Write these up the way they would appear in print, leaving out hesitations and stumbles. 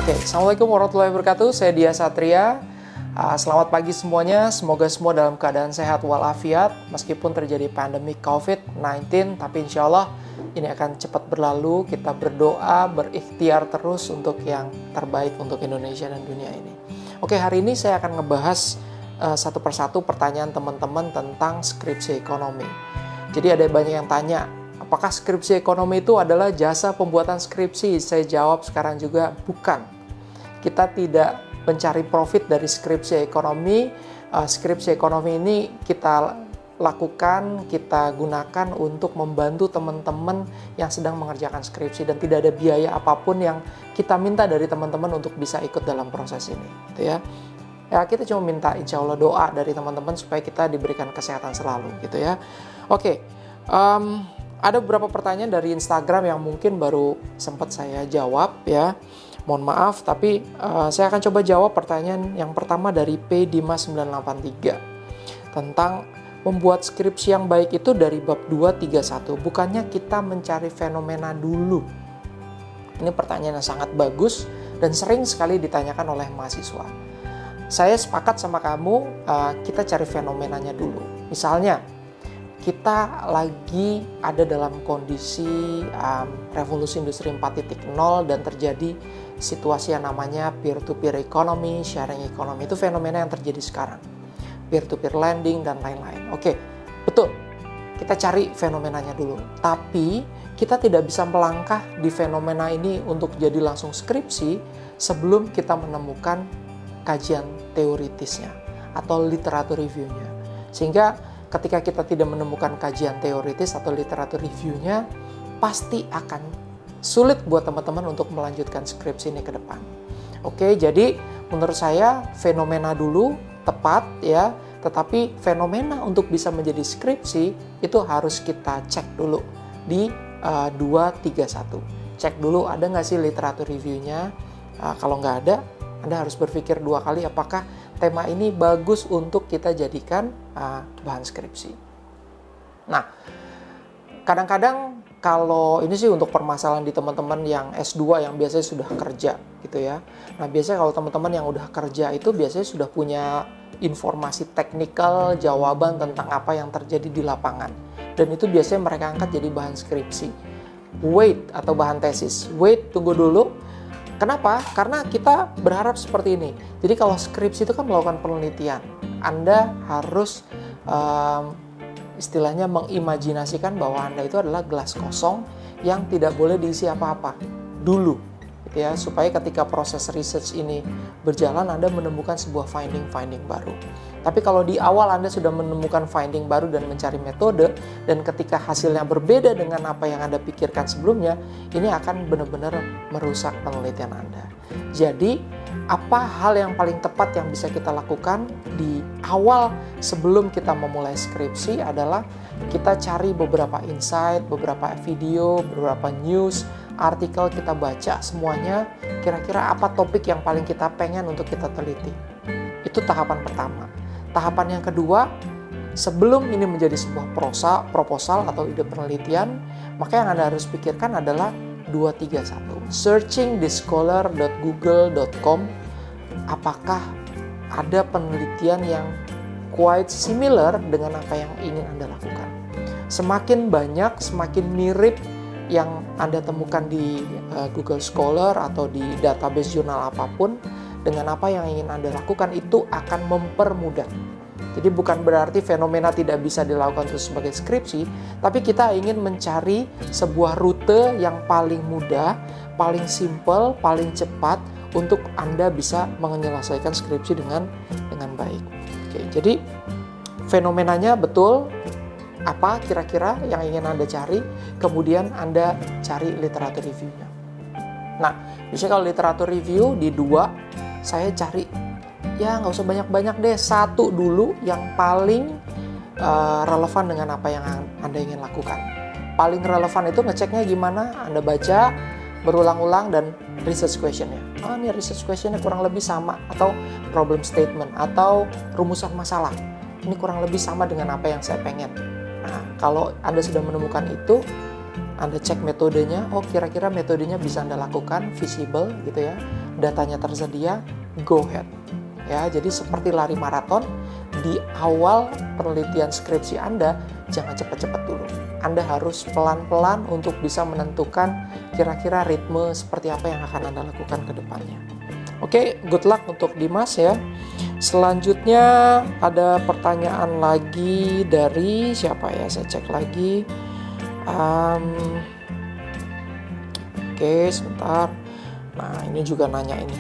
Oke, Assalamualaikum warahmatullahi wabarakatuh. Saya Dia Satria. Selamat pagi semuanya. Semoga semua dalam keadaan sehat walafiat. Meskipun terjadi pandemi COVID-19, tapi insya Allah ini akan cepat berlalu. Kita berdoa, berikhtiar terus untuk yang terbaik untuk Indonesia dan dunia ini. Oke, hari ini saya akan ngebahas satu persatu pertanyaan teman-teman tentang skripsi ekonomi. Jadi ada banyak yang tanya, apakah skripsi ekonomi itu adalah jasa pembuatan skripsi? Saya jawab sekarang juga, bukan. Kita tidak mencari profit dari skripsi ekonomi. Skripsi ekonomi ini kita lakukan, kita gunakan untuk membantu teman-teman yang sedang mengerjakan skripsi. Dan tidak ada biaya apapun yang kita minta dari teman-teman untuk bisa ikut dalam proses ini. Gitu ya. Ya, kita cuma minta insya Allah doa dari teman-teman supaya kita diberikan kesehatan selalu. Gitu ya. Oke. Ada beberapa pertanyaan dari Instagram yang mungkin baru sempat saya jawab ya. Mohon maaf, tapi saya akan coba jawab pertanyaan yang pertama dari P Dimas983 tentang membuat skripsi yang baik itu dari bab 231. Bukannya kita mencari fenomena dulu. Ini pertanyaan yang sangat bagus dan sering sekali ditanyakan oleh mahasiswa. Saya sepakat sama kamu, kita cari fenomenanya dulu. Misalnya, kita lagi ada dalam kondisi revolusi industri 4.0 dan terjadi situasi yang namanya peer-to-peer economy, sharing economy. Itu fenomena yang terjadi sekarang. Peer-to-peer lending dan lain-lain. Oke, betul. Kita cari fenomenanya dulu. Tapi kita tidak bisa melangkah di fenomena ini untuk jadi langsung skripsi sebelum kita menemukan kajian teoritisnya atau literatur reviewnya. Sehingga ketika kita tidak menemukan kajian teoritis atau literatur reviewnya, pasti akan sulit buat teman-teman untuk melanjutkan skripsi ini ke depan. Oke, jadi menurut saya fenomena dulu tepat ya, tetapi fenomena untuk bisa menjadi skripsi itu harus kita cek dulu di 231. Cek dulu ada nggak sih literatur reviewnya. Kalau nggak ada, Anda harus berpikir dua kali apakah tema ini bagus untuk kita jadikan bahan skripsi. Nah, kadang-kadang kalau ini sih untuk permasalahan di teman-teman yang S2 yang biasanya sudah kerja gitu ya. Nah, biasanya kalau teman-teman yang udah kerja itu biasanya sudah punya informasi teknikal, jawaban tentang apa yang terjadi di lapangan. Dan itu biasanya mereka angkat jadi bahan skripsi. Wait atau bahan tesis. Wait, tunggu dulu. Kenapa? Karena kita berharap seperti ini. Jadi kalau skripsi itu kan melakukan penelitian. Anda harus istilahnya mengimajinasikan bahwa Anda itu adalah gelas kosong yang tidak boleh diisi apa-apa dulu. Gitu ya, supaya ketika proses research ini berjalan Anda menemukan sebuah finding baru. Tapi kalau di awal Anda sudah menemukan finding baru dan mencari metode, dan ketika hasilnya berbeda dengan apa yang Anda pikirkan sebelumnya, ini akan benar-benar merusak penelitian Anda. Jadi, apa hal yang paling tepat yang bisa kita lakukan di awal sebelum kita memulai skripsi adalah kita cari beberapa insight, beberapa video, beberapa news, artikel kita baca semuanya, kira-kira apa topik yang paling kita pengen untuk kita teliti. Itu tahapan pertama. Tahapan yang kedua, sebelum ini menjadi sebuah proposal atau ide penelitian, maka yang Anda harus pikirkan adalah 231. Searching di scholar.google.com, apakah ada penelitian yang quite similar dengan apa yang ingin Anda lakukan. Semakin banyak, semakin mirip yang Anda temukan di Google Scholar atau di database jurnal apapun dengan apa yang ingin Anda lakukan, itu akan mempermudah. Jadi bukan berarti fenomena tidak bisa dilakukan itu sebagai skripsi, tapi kita ingin mencari sebuah rute yang paling mudah, paling simple, paling cepat untuk Anda bisa menyelesaikan skripsi dengan baik. Oke, jadi fenomenanya betul. Apa kira-kira yang ingin Anda cari, kemudian Anda cari literatur reviewnya. Nah, biasanya kalau literatur review di 2, saya cari, ya nggak usah banyak-banyak deh, 1 dulu yang paling relevan dengan apa yang Anda ingin lakukan. Paling relevan itu ngeceknya gimana, Anda baca berulang-ulang dan research questionnya. Ini research questionnya kurang lebih sama, atau problem statement, atau rumusan masalah. Ini kurang lebih sama dengan apa yang saya pengen. Nah, kalau Anda sudah menemukan itu, Anda cek metodenya, kira-kira metodenya bisa Anda lakukan, visible gitu ya. datanya tersedia, go ahead. Ya, jadi seperti lari maraton, di awal penelitian skripsi Anda, jangan cepat-cepat dulu. Anda harus pelan-pelan untuk bisa menentukan kira-kira ritme seperti apa yang akan Anda lakukan ke depannya. Oke, good luck untuk Dimas ya. Selanjutnya ada pertanyaan lagi dari siapa ya? Saya cek lagi. Oke, sebentar. Nah, ini juga nanya ini.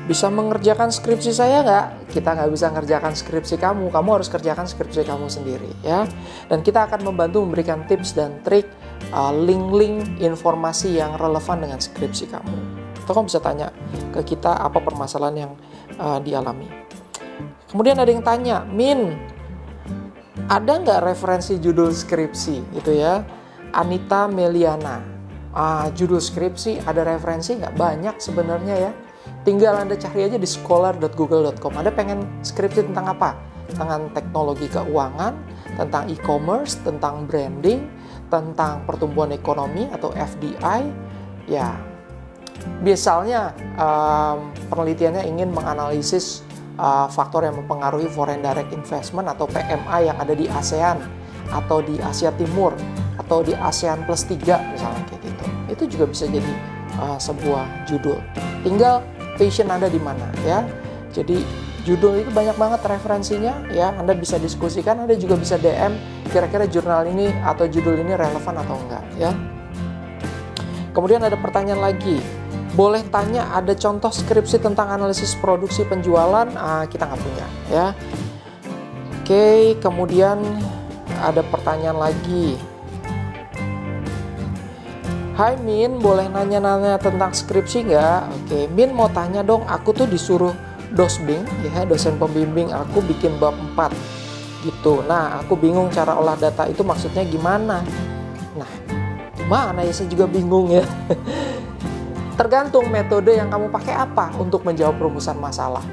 Bisa mengerjakan skripsi saya nggak? Kita nggak bisa mengerjakan skripsi kamu. Kamu harus kerjakan skripsi kamu sendiri ya. Dan kita akan membantu memberikan tips dan trik, link-link informasi yang relevan dengan skripsi kamu. Atau kamu bisa tanya ke kita apa permasalahan yang dialami. Kemudian ada yang tanya, Min, ada nggak referensi judul skripsi? Gitu ya. Anita Meliana. Judul skripsi ada referensi nggak? Banyak sebenarnya ya. Tinggal Anda cari aja di scholar.google.com. Anda pengen skripsi tentang apa? Tentang teknologi keuangan, tentang e-commerce, tentang branding, tentang pertumbuhan ekonomi atau FDI. Ya, biasanya penelitiannya ingin menganalisis faktor yang mempengaruhi foreign direct investment atau PMI yang ada di ASEAN atau di Asia Timur atau di ASEAN plus 3 misalnya kayak gitu. Itu juga bisa jadi sebuah judul. Tinggal passion Anda di mana ya. Jadi judul itu banyak banget referensinya ya. Anda bisa diskusikan, Anda juga bisa DM kira-kira jurnal ini atau judul ini relevan atau enggak ya. Kemudian ada pertanyaan lagi. Boleh tanya ada contoh skripsi tentang analisis produksi penjualan? Kita nggak punya ya. Oke, kemudian ada pertanyaan lagi. Hai Min, boleh nanya-nanya tentang skripsi nggak? Oke, Min mau tanya dong, aku tuh disuruh dosbing, ya dosen pembimbing aku bikin bab 4 gitu. Nah, aku bingung cara olah data itu maksudnya gimana? Nah, gimana ya, saya juga bingung ya. Tergantung metode yang kamu pakai apa untuk menjawab rumusan masalah.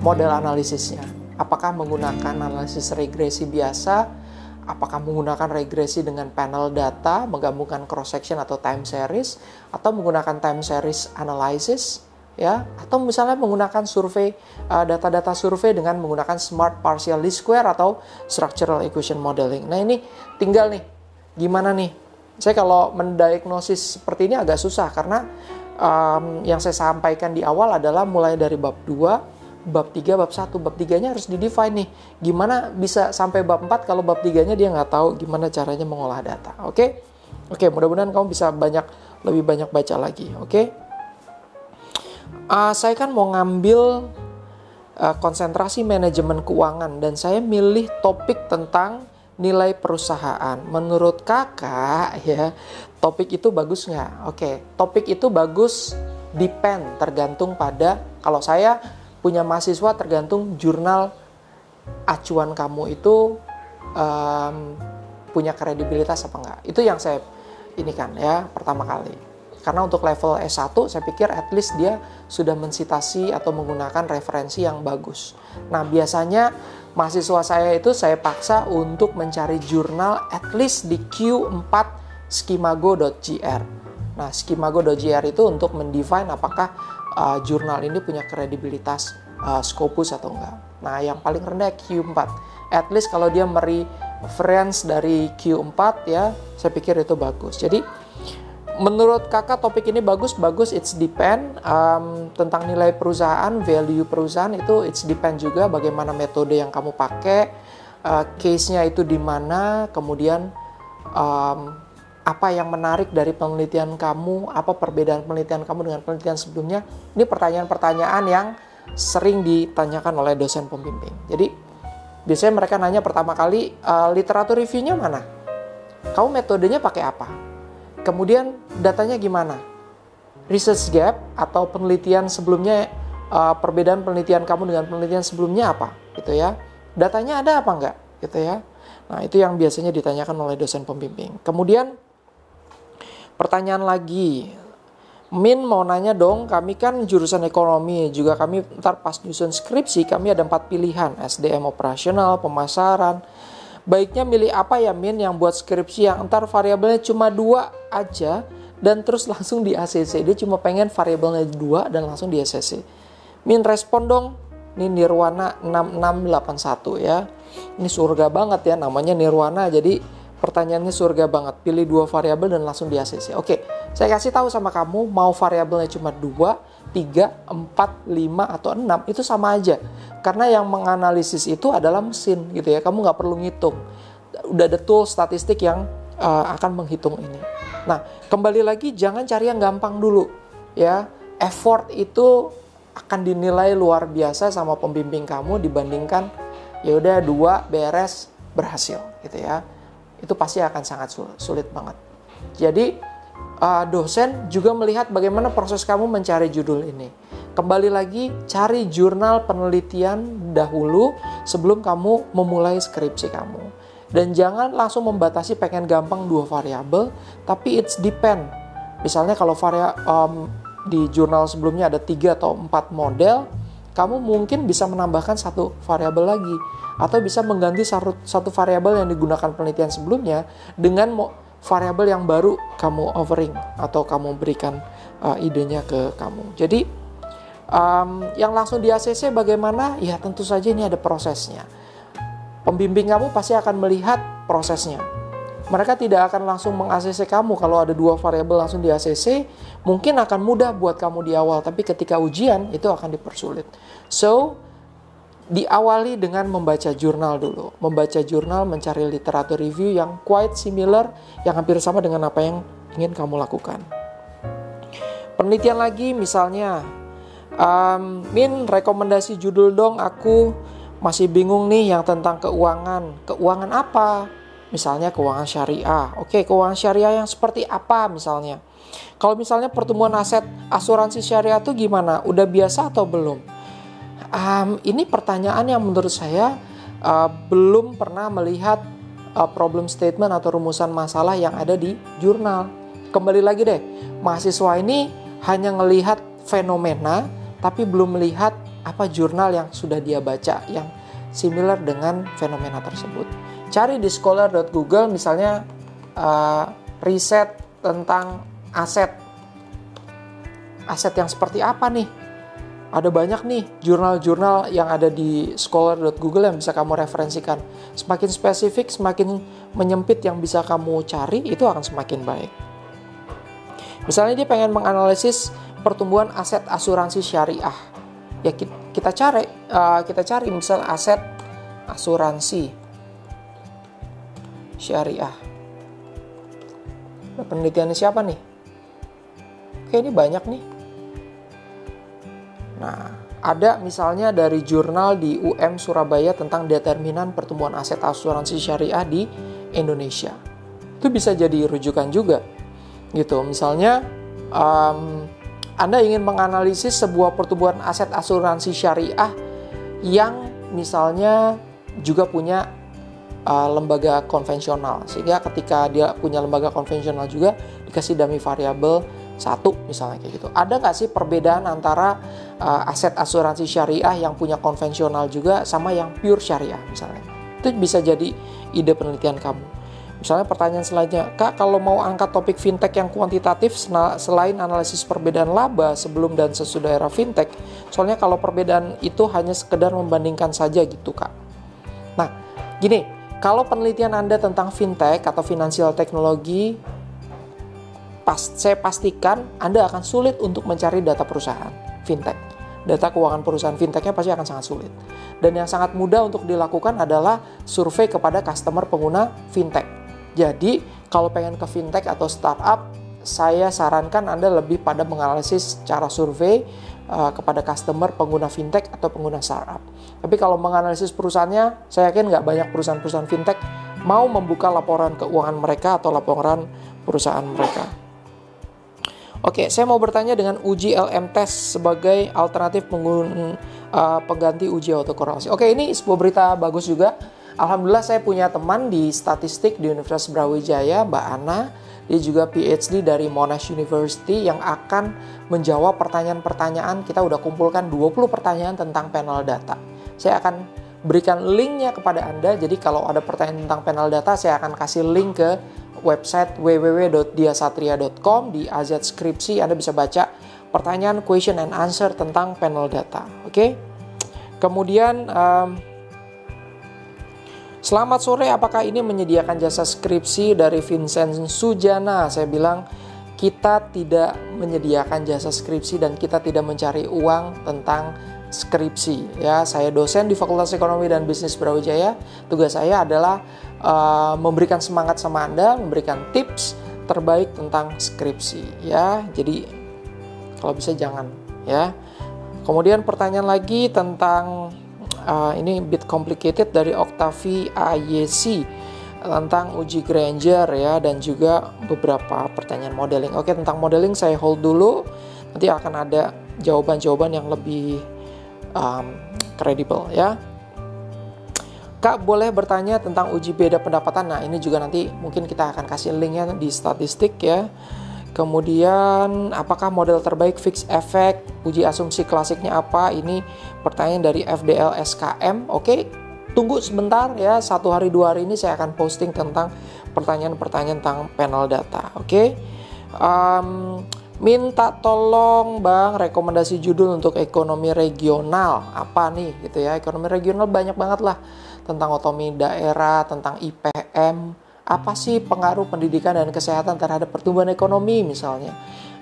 Model analisisnya, apakah menggunakan analisis regresi biasa? Apakah menggunakan regresi dengan panel data, menggabungkan cross section atau time series, atau menggunakan time series analysis, ya, atau misalnya menggunakan survei, data-data survei dengan menggunakan smart partial least square atau structural equation modeling. Nah ini tinggal nih, gimana nih? Saya kalau mendiagnosis seperti ini agak susah karena yang saya sampaikan di awal adalah mulai dari bab 2, bab 3, bab 1, bab 3-nya harus di-define nih. Gimana bisa sampai bab 4 kalau bab 3-nya dia nggak tahu gimana caranya mengolah data. Oke? Oke, mudah-mudahan kamu bisa lebih banyak baca lagi. Oke? Saya kan mau ngambil konsentrasi manajemen keuangan dan saya milih topik tentang nilai perusahaan. Menurut kakak ya, topik itu bagus nggak? Oke, topik itu bagus depend, tergantung pada, kalau saya punya mahasiswa tergantung jurnal acuan kamu itu punya kredibilitas apa enggak. Itu yang saya ini kan ya pertama kali. Karena untuk level S1 saya pikir at least dia sudah mensitasi atau menggunakan referensi yang bagus. Nah biasanya mahasiswa saya itu saya paksa untuk mencari jurnal at least di Q4 skimago.gr. Nah skimago.gr itu untuk mendefine apakah jurnal ini punya kredibilitas Scopus atau enggak. Nah yang paling rendah Q4. At least kalau dia mereference dari Q4 ya, saya pikir itu bagus. Jadi menurut kakak topik ini bagus, it's depend. Tentang nilai perusahaan, value perusahaan itu it's depend juga bagaimana metode yang kamu pakai, case-nya itu di mana, kemudian apa yang menarik dari penelitian kamu, apa perbedaan penelitian kamu dengan penelitian sebelumnya. Ini pertanyaan-pertanyaan yang sering ditanyakan oleh dosen pembimbing. Jadi biasanya mereka nanya pertama kali, literatur reviewnya mana? Kamu metodenya pakai apa? Kemudian datanya gimana? Research gap atau penelitian sebelumnya, perbedaan penelitian kamu dengan penelitian sebelumnya apa? Gitu ya. Datanya ada apa enggak? Gitu ya. Nah itu yang biasanya ditanyakan oleh dosen pembimbing. Kemudian pertanyaan lagi, Min mau nanya dong, kami kan jurusan ekonomi, juga kami ntar pas nyusun skripsi, kami ada 4 pilihan, SDM operasional, pemasaran. Baiknya milih apa ya Min yang buat skripsi yang ntar variabelnya cuma 2 aja, dan terus langsung di ACC. Dia cuma pengen variabelnya 2 dan langsung di ACC. Min, respon dong. Ini Nirwana 6681 ya. Ini surga banget ya, namanya Nirwana, jadi pertanyaannya surga banget. Pilih 2 variabel dan langsung di ACC. Oke, saya kasih tahu sama kamu, mau variabelnya cuma 2, 3, 4, 5, atau 6, itu sama aja. Karena yang menganalisis itu adalah mesin gitu ya, kamu nggak perlu ngitung. Udah ada tool statistik yang akan menghitung ini. Nah, kembali lagi jangan cari yang gampang dulu ya. Effort itu akan dinilai luar biasa sama pembimbing kamu dibandingkan ya udah 2 beres berhasil gitu ya. Itu pasti akan sangat sulit banget. Jadi dosen juga melihat bagaimana proses kamu mencari judul ini. Kembali lagi cari jurnal penelitian dahulu sebelum kamu memulai skripsi kamu. Dan jangan langsung membatasi pengen gampang 2 variabel, tapi it's depend. Misalnya kalau di jurnal sebelumnya ada 3 atau 4 model, kamu mungkin bisa menambahkan 1 variabel lagi. Atau bisa mengganti satu variabel yang digunakan penelitian sebelumnya dengan variabel yang baru kamu offering atau kamu berikan idenya ke kamu. Jadi yang langsung di ACC bagaimana? Ya tentu saja ini ada prosesnya. Pembimbing kamu pasti akan melihat prosesnya. Mereka tidak akan langsung meng-ACC kamu kalau ada 2 variabel langsung di ACC, mungkin akan mudah buat kamu di awal, tapi ketika ujian itu akan dipersulit. So, diawali dengan membaca jurnal dulu. Membaca jurnal, mencari literatur review yang quite similar, yang hampir sama dengan apa yang ingin kamu lakukan. Penelitian lagi misalnya, Min, rekomendasi judul dong, aku masih bingung nih yang tentang keuangan. Keuangan apa? Misalnya keuangan syariah. Oke, keuangan syariah yang seperti apa misalnya? Kalau misalnya pertumbuhan aset asuransi syariah itu gimana? Udah biasa atau belum? Ini pertanyaan yang menurut saya belum pernah melihat problem statement atau rumusan masalah yang ada di jurnal. Kembali lagi deh, mahasiswa ini hanya melihat fenomena, tapi belum melihat apa jurnal yang sudah dia baca yang similar dengan fenomena tersebut. Cari di scholar.google misalnya riset tentang aset yang seperti apa nih. Ada banyak nih jurnal-jurnal yang ada di scholar.google yang bisa kamu referensikan. Semakin spesifik, semakin menyempit yang bisa kamu cari, itu akan semakin baik. Misalnya dia pengen menganalisis pertumbuhan aset asuransi syariah. Ya kita cari misal aset asuransi syariah. Penelitiannya siapa nih? Oke, ini banyak nih. Nah, ada misalnya dari jurnal di UM Surabaya tentang determinan pertumbuhan aset asuransi syariah di Indonesia. Itu bisa jadi rujukan juga. Gitu, misalnya Anda ingin menganalisis sebuah pertumbuhan aset asuransi syariah yang misalnya juga punya lembaga konvensional. Sehingga ketika dia punya lembaga konvensional juga dikasih dummy variabel 1 misalnya kayak gitu. Ada nggak sih perbedaan antara aset asuransi syariah yang punya konvensional juga sama yang pure syariah misalnya? Itu bisa jadi ide penelitian kamu. Misalnya pertanyaan selanjutnya, Kak, kalau mau angkat topik fintech yang kuantitatif selain analisis perbedaan laba sebelum dan sesudah era fintech, soalnya kalau perbedaan itu hanya sekedar membandingkan saja gitu, Kak. Nah, gini, kalau penelitian Anda tentang fintech atau financial technology, saya pastikan Anda akan sulit untuk mencari data perusahaan fintech. Data keuangan perusahaan fintechnya pasti akan sangat sulit. Dan yang sangat mudah untuk dilakukan adalah survei kepada customer pengguna fintech. Jadi, kalau pengen ke fintech atau startup, saya sarankan Anda lebih pada menganalisis cara survei kepada customer pengguna fintech atau pengguna startup. Tapi kalau menganalisis perusahaannya, saya yakin nggak banyak perusahaan-perusahaan fintech mau membuka laporan keuangan mereka atau laporan perusahaan mereka. Oke, saya mau bertanya dengan uji LM test sebagai alternatif pengganti uji autokorelasi. Oke, ini sebuah berita bagus juga. Alhamdulillah saya punya teman di statistik di Universitas Brawijaya, Mbak Ana. Dia juga PhD dari Monash University yang akan menjawab pertanyaan-pertanyaan. Kita udah kumpulkan 20 pertanyaan tentang panel data. Saya akan berikan linknya kepada Anda. Jadi kalau ada pertanyaan tentang panel data, saya akan kasih link ke website www.diasatria.com. Di AZ Skripsi Anda bisa baca pertanyaan question and answer tentang panel data. Oke. Kemudian selamat sore, apakah ini menyediakan jasa skripsi? Dari Vincent Sujana. Saya bilang kita tidak menyediakan jasa skripsi dan kita tidak mencari uang tentang skripsi. Ya, saya dosen di Fakultas Ekonomi dan Bisnis Brawijaya. Tugas saya adalah memberikan semangat sama Anda, memberikan tips terbaik tentang skripsi. Ya, jadi kalau bisa jangan. Ya. Kemudian pertanyaan lagi tentang ini bit complicated dari Octavi AYC tentang uji Granger ya, dan juga beberapa pertanyaan modeling. Oke, tentang modeling saya hold dulu. Nanti akan ada jawaban-jawaban yang lebih kredibel ya. Kak, boleh bertanya tentang uji beda pendapatan? Nah, ini juga nanti mungkin kita akan kasih linknya di statistik ya. Kemudian, apakah model terbaik fixed effect? Uji asumsi klasiknya apa? Ini pertanyaan dari FDL SKM. Oke, tunggu sebentar ya. 1 hari 2 hari ini saya akan posting tentang pertanyaan-pertanyaan tentang panel data. Oke. Minta tolong Bang rekomendasi judul untuk ekonomi regional. Apa nih gitu ya. Ekonomi regional banyak banget lah. Tentang otonomi daerah, tentang IPM. Apa sih pengaruh pendidikan dan kesehatan terhadap pertumbuhan ekonomi misalnya?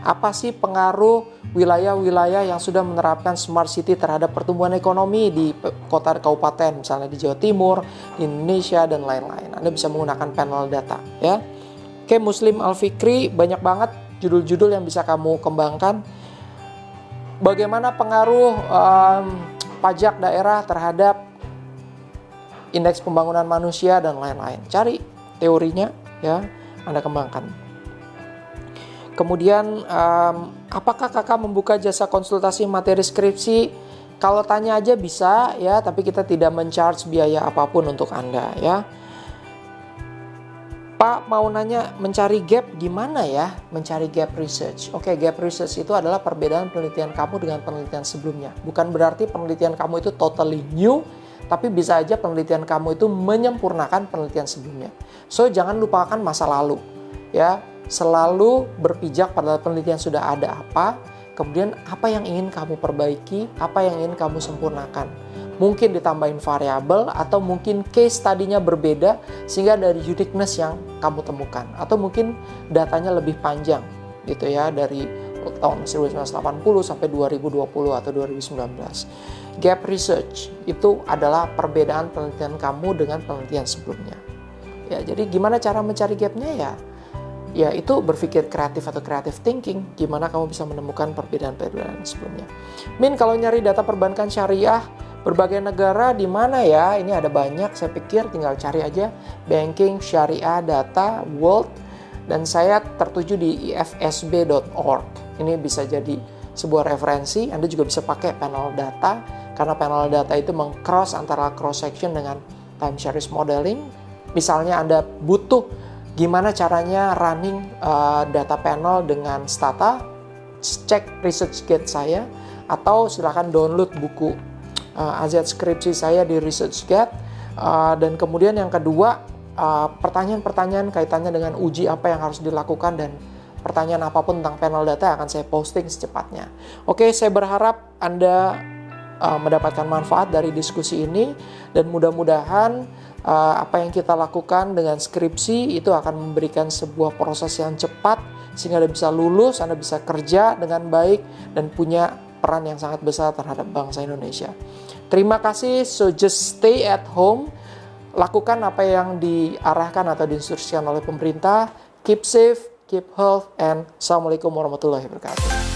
Apa sih pengaruh wilayah-wilayah yang sudah menerapkan smart city terhadap pertumbuhan ekonomi di kota kabupaten, misalnya di Jawa Timur, di Indonesia, dan lain-lain. Anda bisa menggunakan panel data ya. Oke, Muslim Al-Fikri, banyak banget judul-judul yang bisa kamu kembangkan. Bagaimana pengaruh pajak daerah terhadap indeks pembangunan manusia dan lain-lain. Cari teorinya ya, Anda kembangkan. Kemudian apakah kakak membuka jasa konsultasi materi skripsi? Kalau tanya aja bisa ya, tapi kita tidak men-charge biaya apapun untuk Anda ya. Pak mau nanya, mencari gap gimana ya? Mencari gap research. Oke, gap research itu adalah perbedaan penelitian kamu dengan penelitian sebelumnya. Bukan berarti penelitian kamu itu totally new, tapi bisa aja penelitian kamu itu menyempurnakan penelitian sebelumnya. So, jangan lupakan masa lalu. Ya, selalu berpijak pada penelitian sudah ada apa, kemudian apa yang ingin kamu perbaiki, apa yang ingin kamu sempurnakan. Mungkin ditambahin variabel atau mungkin case study-nya berbeda sehingga dari uniqueness yang kamu temukan, atau mungkin datanya lebih panjang gitu ya, dari tahun 1980 sampai 2020 atau 2019. Gap research itu adalah perbedaan penelitian kamu dengan penelitian sebelumnya. Ya, jadi gimana cara mencari gapnya ya? Ya, itu berpikir kreatif atau creative thinking. Gimana kamu bisa menemukan perbedaan-perbedaan sebelumnya? Min, kalau nyari data perbankan syariah berbagai negara di mana ya? Ini ada banyak. Saya pikir tinggal cari aja banking syariah data world, dan saya tertuju di ifsb.org. Ini bisa jadi sebuah referensi. Anda juga bisa pakai panel data, karena panel data itu meng-cross antara cross section dengan time series modeling. Misalnya Anda butuh gimana caranya running data panel dengan Stata, cek ResearchGate saya, atau silakan download buku AZ Skripsi saya di ResearchGate. Dan kemudian yang kedua, pertanyaan-pertanyaan kaitannya dengan uji apa yang harus dilakukan, dan pertanyaan apapun tentang panel data akan saya posting secepatnya. Oke, saya berharap Anda mendapatkan manfaat dari diskusi ini, dan mudah-mudahan apa yang kita lakukan dengan skripsi itu akan memberikan sebuah proses yang cepat sehingga Anda bisa lulus, Anda bisa kerja dengan baik dan punya peran yang sangat besar terhadap bangsa Indonesia. Terima kasih. So just stay at home, lakukan apa yang diarahkan atau diinstruksikan oleh pemerintah, keep safe, keep health, and Assalamualaikum warahmatullahi wabarakatuh.